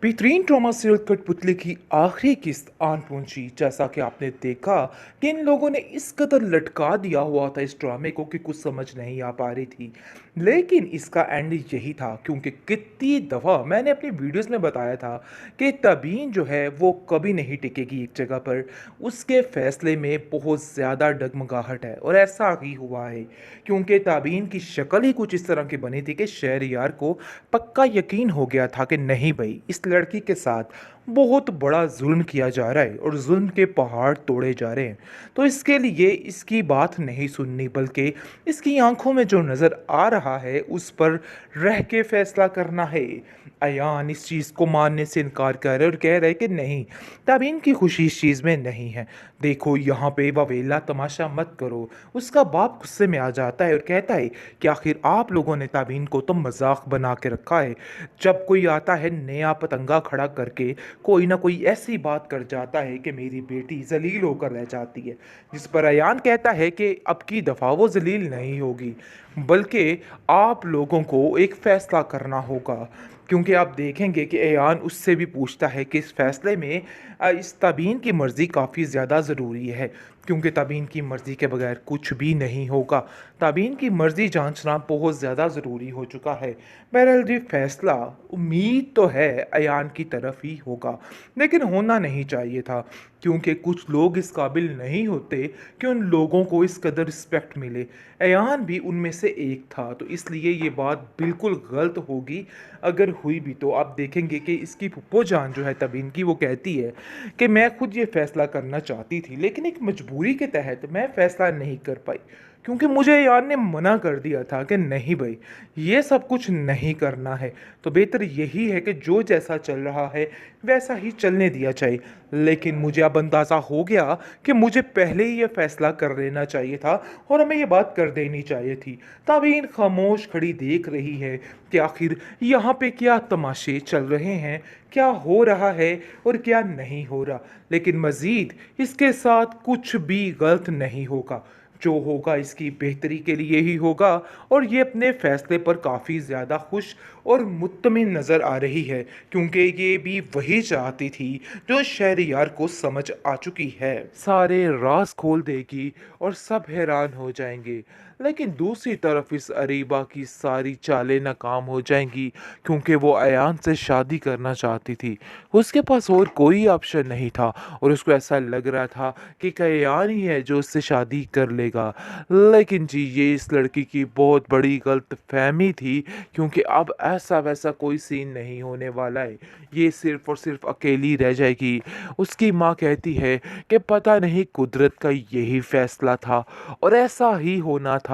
बेहतरीन drama serial कठपुतली की आखिरी किस्त आन पहुंची। जैसा कि आपने देखा कि इन लोगों ने इस कदर लटका दिया हुआ था इस ड्रामे को कि कुछ समझ नहीं आ पा रही थी। लेकिन इसका एंड यही था, क्योंकि कितनी दफ़ा मैंने अपनी वीडियोस में बताया था कि तबीन जो है वो कभी नहीं टिकेगी एक जगह पर। उसके फैसले में बहुत ज़्यादा डगमगाहट है और ऐसा ही हुआ है, क्योंकि तबीन की शक्ल ही कुछ इस तरह की बनी थी कि शहरयार को पक्का यकीन हो गया था कि नहीं भाई, इस लड़की के साथ बहुत बड़ा जुल्म किया जा रहा है और जुल्म के पहाड़ तोड़े जा रहे हैं। तो इसके लिए इसकी बात नहीं सुननी, बल्कि इसकी आंखों में जो नज़र आ रहा है उस पर रह के फैसला करना है। अयान इस चीज़ को मानने से इनकार कर रहे और कह रहे कि नहीं, तबीन की खुशी इस चीज़ में नहीं है। देखो यहाँ पे ववेला तमाशा मत करो। उसका बाप गुस्से में आ जाता है और कहता है कि आखिर आप लोगों ने तबीन को तो मजाक बना के रखा है। जब कोई आता है नया पतंगा खड़ा करके कोई ना कोई ऐसी बात कर जाता है कि मेरी बेटी जलील होकर रह जाती है, जिस पर अयान कहता है कि अब की दफ़ा वो जलील नहीं होगी, बल्कि आप लोगों को एक फ़ैसला करना होगा। क्योंकि आप देखेंगे कि अयान उससे भी पूछता है कि इस फैसले में इस तबीन की मर्ज़ी काफ़ी ज़्यादा ज़रूरी है, क्योंकि तबीन की मर्ज़ी के बगैर कुछ भी नहीं होगा। तबीन की मर्ज़ी जांचना बहुत ज़्यादा ज़रूरी हो चुका है। बहरहाल ये फैसला उम्मीद तो है अयान की तरफ ही होगा, लेकिन होना नहीं चाहिए था, क्योंकि कुछ लोग इस काबिल नहीं होते कि उन लोगों को इस कदर रिस्पेक्ट मिले। अयान भी उनमें से एक था, तो इसलिए ये बात बिल्कुल गलत होगी अगर हुई भी। तो आप देखेंगे कि इसकी फुप्पो जान जो है तबीन की, वो कहती है कि मैं खुद ये फैसला करना चाहती थी, लेकिन एक मजबूरी के तहत मैं फैसला नहीं कर पाई, क्योंकि मुझे यार ने मना कर दिया था कि नहीं भाई, ये सब कुछ नहीं करना है। तो बेहतर यही है कि जो जैसा चल रहा है वैसा ही चलने दिया जाए। लेकिन मुझे अब अंदाज़ा हो गया कि मुझे पहले ही ये फैसला कर लेना चाहिए था और हमें ये बात कर देनी चाहिए थी। तबीन खामोश खड़ी देख रही है कि आखिर यहाँ पे क्या तमाशे चल रहे हैं, क्या हो रहा है और क्या नहीं हो रहा। लेकिन मज़ीद इसके साथ कुछ भी गलत नहीं होगा, जो होगा इसकी बेहतरी के लिए ही होगा। और ये अपने फैसले पर काफ़ी ज़्यादा खुश और मुत्तमिन नज़र आ रही है, क्योंकि ये भी वही चाहती थी जो शहरयार को समझ आ चुकी है। सारे राज खोल देगी और सब हैरान हो जाएंगे। लेकिन दूसरी तरफ इस अरीबा की सारी चालें नाकाम हो जाएंगी, क्योंकि वो अयान से शादी करना चाहती थी। उसके पास और कोई ऑप्शन नहीं था और उसको ऐसा लग रहा था कि अयान ही है जो उससे शादी कर लेगा। लेकिन जी, ये इस लड़की की बहुत बड़ी गलत फहमी थी, क्योंकि अब ऐसा वैसा कोई सीन नहीं होने वाला है। ये सिर्फ और सिर्फ अकेली रह जाएगी। उसकी माँ कहती है कि पता नहीं कुदरत का यही फैसला था और ऐसा ही होना था,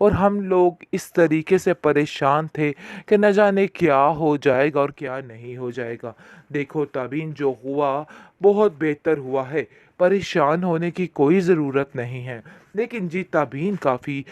और हम लोग इस तरीके से परेशान थे कि न जाने क्या हो जाएगा और क्या नहीं हो जाएगा। देखो तबीन जो हुआ बहुत बेहतर हुआ है, परेशान होने की कोई ज़रूरत नहीं है। लेकिन जी, तबीन काफ़ी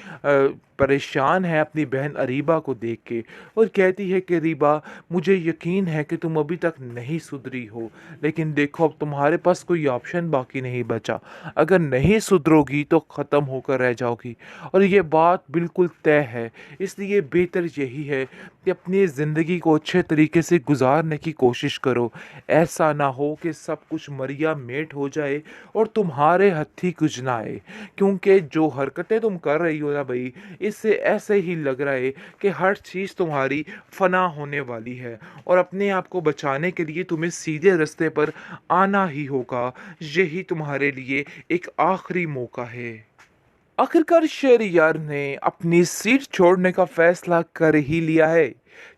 परेशान है अपनी बहन अरीबा को देख के और कहती है कि रीबा, मुझे यकीन है कि तुम अभी तक नहीं सुधरी हो, लेकिन देखो अब तुम्हारे पास कोई ऑप्शन बाकी नहीं बचा। अगर नहीं सुधरोगी तो ख़त्म होकर रह जाओगी, और ये बात बिल्कुल तय है। इसलिए बेहतर यही है कि अपनी ज़िंदगी को अच्छे तरीके से गुजारने की कोशिश करो। ऐसा ना हो कि सब कुछ मरिया मेट हो जाए और तुम्हारे हत्थी कुछ ना आए, क्योंकि जो हरकतें तुम कर रही हो ना भाई, इससे ऐसे ही लग रहा है कि हर चीज़ तुम्हारी फना होने वाली है और अपने आप को बचाने के लिए तुम्हें सीधे रास्ते पर आना ही होगा। यही तुम्हारे लिए एक आखिरी मौका है। आखिरकार शहरयार ने अपनी सीट छोड़ने का फैसला कर ही लिया है,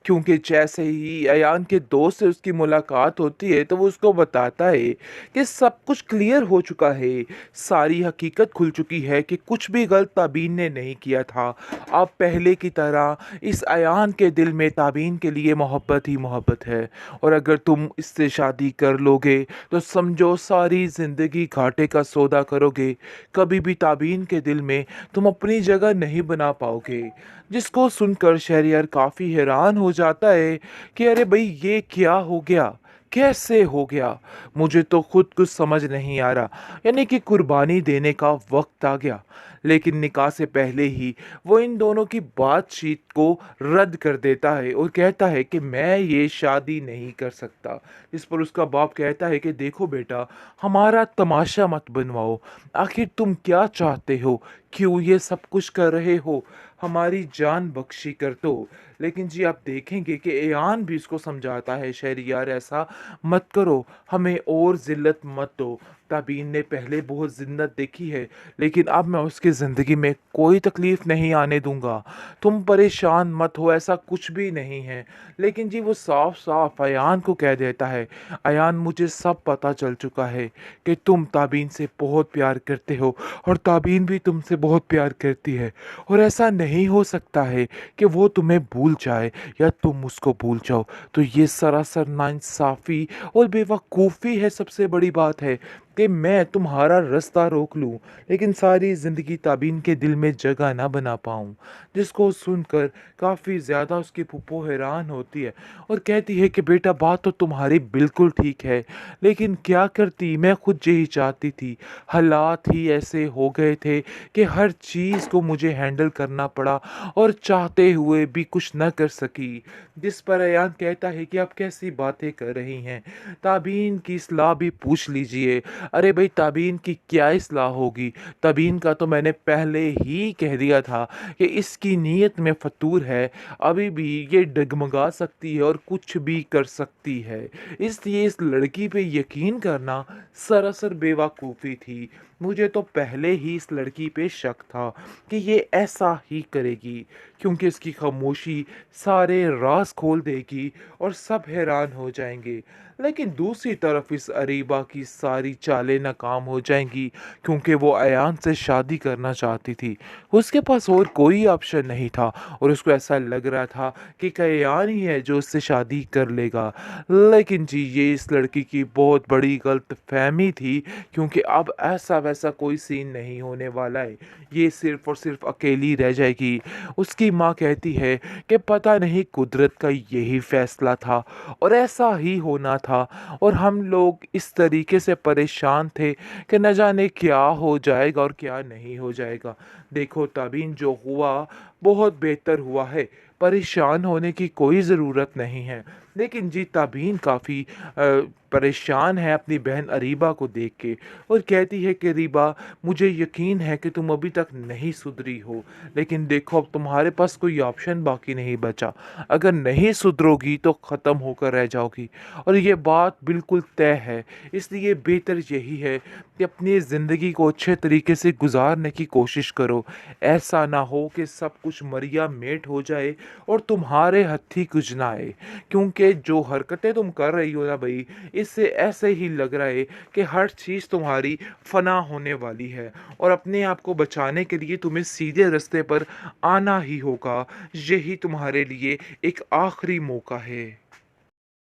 क्योंकि जैसे ही अयान के दोस्त से उसकी मुलाकात होती है तो वो उसको बताता है कि सब कुछ क्लियर हो चुका है। सारी हकीकत खुल चुकी है कि कुछ भी गलत ताबीन ने नहीं किया था। अब पहले की तरह इस अयान के दिल में ताबीन के लिए मोहब्बत ही मोहब्बत है, और अगर तुम इससे शादी कर लोगे तो समझो सारी ज़िंदगी घाटे का सौदा करोगे। कभी भी ताबीन के दिल में तुम अपनी जगह नहीं बना पाओगे। जिसको सुनकर शहरयार काफ़ी हैरान हो जाता है कि अरे भाई, ये क्या हो गया, कैसे हो गया, मुझे तो खुद कुछ समझ नहीं आ रहा। यानी कि कुर्बानी देने का वक्त आ गया। लेकिन निकाह से पहले ही वो इन दोनों की बातचीत को रद्द कर देता है और कहता है कि मैं ये शादी नहीं कर सकता। इस पर उसका बाप कहता है कि देखो बेटा, हमारा तमाशा मत बनवाओ। आखिर तुम क्या चाहते हो? क्यों ये सब कुछ कर रहे हो? हमारी जान बख्शी कर दो। लेकिन जी आप देखेंगे कि एयान भी इसको समझाता है, शहरयार ऐसा मत करो, हमें और ज़िल्लत मत दो। ताबीन ने पहले बहुत ज़िल्लत देखी है, लेकिन अब मैं उसकी ज़िंदगी में कोई तकलीफ़ नहीं आने दूँगा। तुम परेशान मत हो, ऐसा कुछ भी नहीं है। लेकिन जी वो साफ-साफ अयान को कह देता है, अयान मुझे सब पता चल चुका है कि तुम ताबीन से बहुत प्यार करते हो और ताबीन भी तुमसे बहुत प्यार करती है और ऐसा नहीं हो सकता है कि वो तुम्हें भूल जाए या तुम उसको भूल जाओ। तो ये सरासर नाइंसाफ़ी और बेवकूफ़ी है, सबसे बड़ी बात है कि मैं तुम्हारा रास्ता रोक लूँ, लेकिन सारी ज़िंदगी ताबीन के दिल में जगह ना बना पाऊँ। जिसको सुनकर काफ़ी ज़्यादा उसकी फूफो हैरान होती है और कहती है कि बेटा बात तो तुम्हारी बिल्कुल ठीक है, लेकिन क्या करती, मैं खुद यही चाहती थी। हालात ही ऐसे हो गए थे कि हर चीज़ को मुझे हैंडल करना पड़ा और चाहते हुए भी कुछ न कर सकी। जिस पर अयान कहता है कि आप कैसी बातें कर रही हैं? ताबीन की इस्लाह भी पूछ लीजिए। अरे भाई, ताबीन की क्या इस्लाह होगी? ताबीन का तो मैंने पहले ही कह दिया था कि इसकी नीयत में फ़तूर है, अभी भी ये डगमगा सकती है और कुछ भी कर सकती है। इसलिए इस लड़की पे यकीन करना सरासर बेवकूफ़ी थी। मुझे तो पहले ही इस लड़की पे शक था कि ये ऐसा ही करेगी, क्योंकि इसकी खामोशी सारे राज़ खोल देगी और सब हैरान हो जाएँगे। लेकिन दूसरी तरफ इस अरीबा की सारी चालें नाकाम हो जाएँगी, क्योंकि वो अयान से शादी करना चाहती थी। उसके पास और कोई ऑप्शन नहीं था और उसको ऐसा लग रहा था कि अयान ही है जो उससे शादी कर लेगा। लेकिन जी ये इस लड़की की बहुत बड़ी गलतफ़हमी थी, क्योंकि अब ऐसा-वैसा कोई सीन नहीं होने वाला है। ये सिर्फ़ और सिर्फ़ अकेली रह जाएगी। उसकी माँ कहती है कि पता नहीं कुदरत का यही फ़ैसला था और ऐसा ही होना था और हम लोग इस तरीके से परेशान थे कि न जाने क्या हो जाएगा और क्या नहीं हो जाएगा। देखो ताबीन, जो हुआ बहुत बेहतर हुआ है, परेशान होने की कोई ज़रूरत नहीं है। लेकिन जी ताबीन काफ़ी परेशान है अपनी बहन अरीबा को देख के और कहती है कि रीबा, मुझे यकीन है कि तुम अभी तक नहीं सुधरी हो, लेकिन देखो अब तुम्हारे पास कोई ऑप्शन बाकी नहीं बचा। अगर नहीं सुधरोगी तो ख़त्म होकर रह जाओगी और ये बात बिल्कुल तय है। इसलिए बेहतर यही है कि अपनी ज़िंदगी को अच्छे तरीके से गुज़ारने की कोशिश करो। ऐसा ना हो कि सब कुछ मरिया मेट हो जाए और तुम्हारे हत्थी कुछ ना आए। क्योंकि जो हरकतें तुम कर रही हो ना भई, इससे ऐसे ही लग रहा है कि हर चीज़ तुम्हारी फ़ना होने वाली है और अपने आप को बचाने के लिए तुम्हें सीधे रास्ते पर आना ही होगा। यही तुम्हारे लिए एक आखिरी मौका है।